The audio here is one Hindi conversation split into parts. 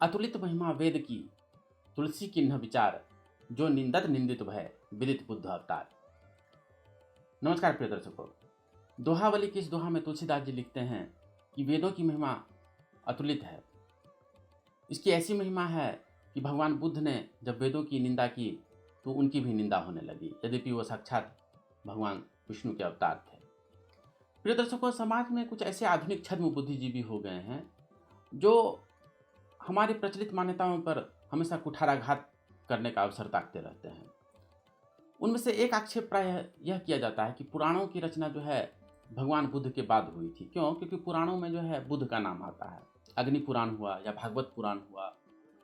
अतुलित महिमा वेद की, तुलसी किन्ह विचार, जो निंदत निंदित भय, विदित बुद्ध अवतार। नमस्कार प्रिय दर्शकों, दोहावली की इस दोहा में तुलसीदास जी लिखते हैं कि वेदों की महिमा अतुलित है। इसकी ऐसी महिमा है कि भगवान बुद्ध ने जब वेदों की निंदा की तो उनकी भी निंदा होने लगी, यद्यपि वो साक्षात भगवान विष्णु के अवतार थे। प्रिय दर्शकों, समाज में कुछ ऐसे आधुनिक छद्म बुद्धिजीवी हो गए हैं जो हमारी प्रचलित मान्यताओं पर हमेशा कुठाराघात करने का अवसर ताकते रहते हैं। उनमें से एक आक्षेप प्राय यह किया जाता है कि पुराणों की रचना जो है भगवान बुद्ध के बाद हुई थी। क्यों? क्योंकि पुराणों में जो है बुद्ध का नाम आता है। अग्नि पुराण हुआ या भागवत पुराण हुआ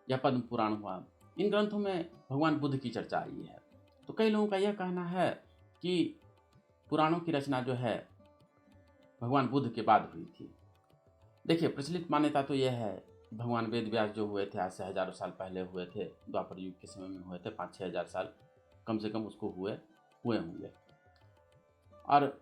या पद्म पुराण हुआ, इन ग्रंथों में भगवान बुद्ध की चर्चा आई है। तो कई लोगों का यह कहना है कि पुराणों की रचना जो है भगवान बुद्ध के बाद हुई थी। देखिए, प्रचलित मान्यता तो यह है भगवान वेद व्यास जो हुए थे आज से हजारों साल पहले हुए थे, द्वापर युग के समय में हुए थे, 5-6 हजार साल कम से कम उसको हुए होंगे। और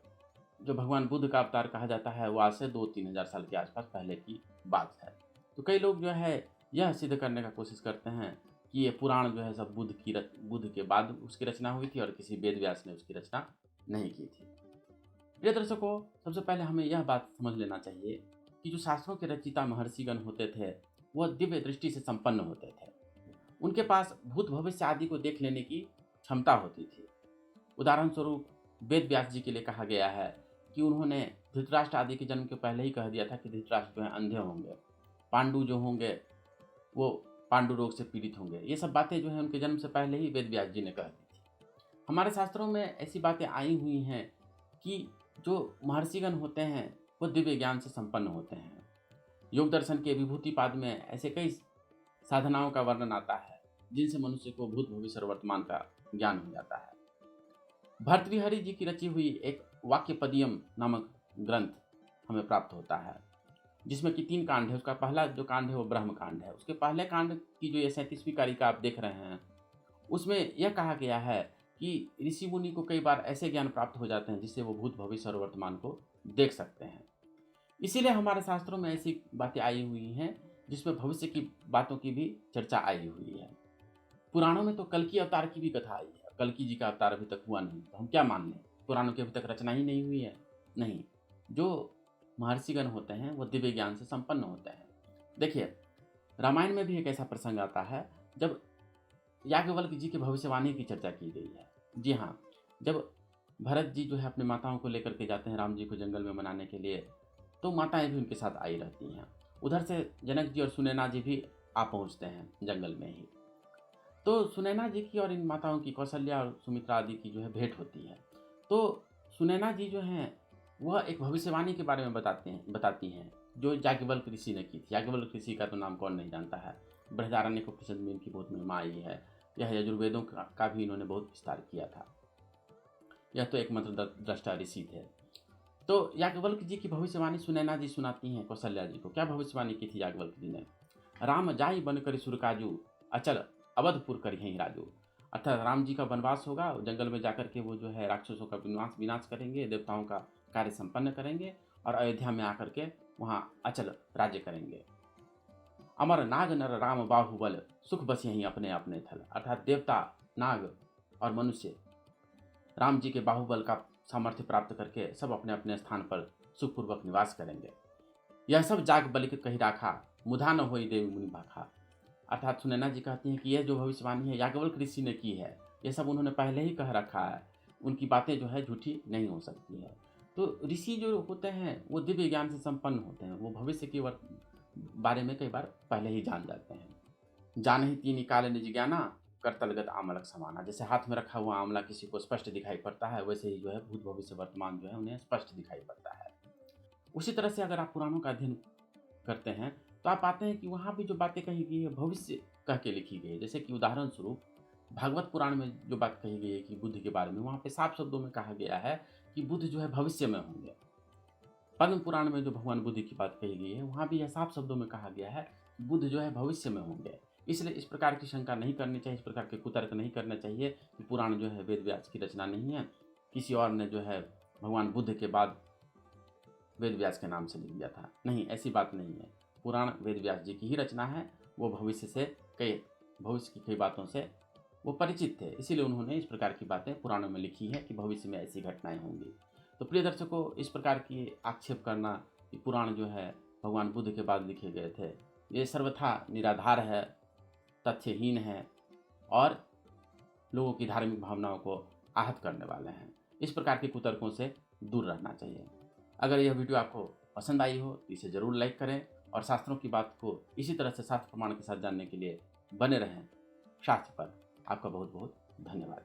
जो भगवान बुद्ध का अवतार कहा जाता है वो आज से 2-3 हजार साल के आसपास पहले की बात है। तो कई लोग जो है यह सिद्ध करने का कोशिश करते हैं कि ये पुराण जो है सब बुद्ध के बाद उसकी रचना हुई थी और किसी वेद व्यास ने उसकी रचना नहीं की थी। प्रिय दर्शकों, सबसे पहले हमें यह बात समझ लेना चाहिए कि जो शास्त्रों के रचयिता महर्षिगण होते थे वह दिव्य दृष्टि से संपन्न होते थे। उनके पास भूत भविष्य आदि को देख लेने की क्षमता होती थी। उदाहरण स्वरूप वेद व्यास जी के लिए कहा गया है कि उन्होंने धृतराष्ट्र आदि के जन्म के पहले ही कह दिया था कि धृतराष्ट्र जो है अंधे होंगे, पांडु जो होंगे वो पांडु रोग से पीड़ित होंगे। ये सब बातें जो है उनके जन्म से पहले ही वेद व्यास जी ने कह दी थी। हमारे शास्त्रों में ऐसी बातें आई हुई हैं कि जो महर्षिगण होते हैं वो दिव्य ज्ञान से संपन्न होते हैं। योग दर्शन के विभूतिपाद में ऐसे कई साधनाओं का वर्णन आता है जिनसे मनुष्य को भूत भविष्य और वर्तमान का ज्ञान हो जाता है। भर्तृहरि जी की रची हुई एक वाक्यपदियम नामक ग्रंथ हमें प्राप्त होता है, जिसमें कि 3 कांड है। उसका पहला जो कांड है वो ब्रह्म कांड है। उसके पहले कांड की जो ये 37वीं कारिका आप देख रहे हैं उसमें यह कहा गया है कि ऋषि मुनि को कई बार ऐसे ज्ञान प्राप्त हो जाते हैं जिससे वो भूत भविष्य और वर्तमान को देख सकते हैं। इसीलिए हमारे शास्त्रों में ऐसी बातें आई हुई हैं जिसमें भविष्य की बातों की भी चर्चा आई हुई है। पुराणों में तो कल्कि अवतार की भी कथा आई है। कल्कि जी का अवतार अभी तक हुआ नहीं, तो हम क्या मान लें? पुराणों की अभी तक रचना ही नहीं हुई है? नहीं, जो महर्षिगण होते हैं वो दिव्य ज्ञान से संपन्न होते हैं। देखिए, रामायण में भी एक ऐसा प्रसंग आता है जब याज्ञवल्क्य जी की भविष्यवाणी की चर्चा की गई है। जी हाँ, जब भरत जी जो है अपने माताओं को लेकर के जाते हैं राम जी को जंगल में मनाने के लिए, तो माताएं भी उनके साथ आई रहती हैं। उधर से जनक जी और सुनैना जी भी आ पहुंचते हैं जंगल में ही। तो सुनैना जी की और इन माताओं की, कौशल्या और सुमित्रा आदि की जो है भेंट होती है। तो सुनैना जी जो हैं वह एक भविष्यवाणी के बारे में बताती हैं जो याज्ञवल्क्य ऋषि ने की थी। याज्ञवल्क्य ऋषि का तो नाम कौन नहीं जानता है। बृहदारण्यक उपनिषद में इनकी बहुत महिमा आई है। यह यजुर्वेदों का भी इन्होंने बहुत विस्तार किया था। यह तो एक मंत्र दृष्टा ऋषि थे। तो याज्ञवल्क्य जी की भविष्यवाणी सुनैना जी सुनाती हैं कौशल्या जी को। क्या भविष्यवाणी की थी याज्ञवल्क्य जी ने? राम जाई बन करी सुरकाजू, अचल अवधपुर करी हैं राजू। अर्थात राम जी का वनवास होगा, जंगल में जाकर के वो जो है राक्षसों का विनाश करेंगे, देवताओं का कार्य संपन्न करेंगे और अयोध्या में आकर के वहाँ अचल राज्य करेंगे। अमर नाग नर राम बाहुबल, सुख बस यहीं अपने अपने थल। अर्थात देवता, नाग और मनुष्य राम जी के बाहुबल का सामर्थ्य प्राप्त करके सब अपने अपने स्थान पर सुखपूर्वक निवास करेंगे। यह सब जाग बलिक कही राखा, मुधा न होई देवी मुनि भाखा। अर्थात सुनैना जी कहती हैं कि यह जो भविष्यवाणी है याज्ञवल्क्य ऋषि ने की है, यह सब उन्होंने पहले ही कह रखा है। उनकी बातें जो है झूठी नहीं हो सकती है। तो ऋषि जो होते हैं वो दिव्य ज्ञान से संपन्न होते हैं। वो भविष्य के बारे में कई बार पहले ही जान जाते हैं। जान ही तीन निकाले निज ज्ञाना, करतलगत आमलक समाना। जैसे हाथ में रखा हुआ आंवला किसी को स्पष्ट दिखाई पड़ता है, वैसे ही जो है भूत भविष्य वर्तमान जो है उन्हें स्पष्ट दिखाई पड़ता है। उसी तरह से अगर आप पुराणों का अध्ययन करते हैं तो आप पाते हैं कि वहाँ भी जो बातें कही गई है भविष्य कह के लिखी गई है। जैसे कि उदाहरण स्वरूप भागवत पुराण में जो बात कही गई है कि बुद्ध के बारे में, वहाँ पे साफ शब्दों में कहा गया है कि बुद्ध जो है भविष्य में होंगे। पद्म पुराण में जो भगवान बुद्ध की बात कही गई है वहाँ भी यह साफ शब्दों में कहा गया है कि बुद्ध जो है भविष्य में होंगे। इसलिए इस प्रकार की शंका नहीं करनी चाहिए, इस प्रकार के कुतर्क नहीं करने चाहिए कि पुराण जो है वेद व्यास की रचना नहीं है, किसी और ने जो है भगवान बुद्ध के बाद वेद व्यास के नाम से लिख दिया था। नहीं, ऐसी बात नहीं है। पुराण वेद व्यास जी की ही रचना है वो भविष्य की कई बातों से वो परिचित थे, इसीलिए उन्होंने इस प्रकार की बातें पुराणों में लिखी है कि भविष्य में ऐसी घटनाएं होंगी। तो प्रिय दर्शकों, इस प्रकार की आक्षेप करना कि पुराण जो है भगवान बुद्ध के बाद लिखे गए थे, ये सर्वथा निराधार है, तथ्यहीन है और लोगों की धार्मिक भावनाओं को आहत करने वाले हैं। इस प्रकार के कुतर्कों से दूर रहना चाहिए। अगर यह वीडियो आपको पसंद आई हो तो इसे ज़रूर लाइक करें और शास्त्रों की बात को इसी तरह से शास्त्र प्रमाण के साथ जानने के लिए बने रहें शास्त्र पर। आपका बहुत बहुत धन्यवाद।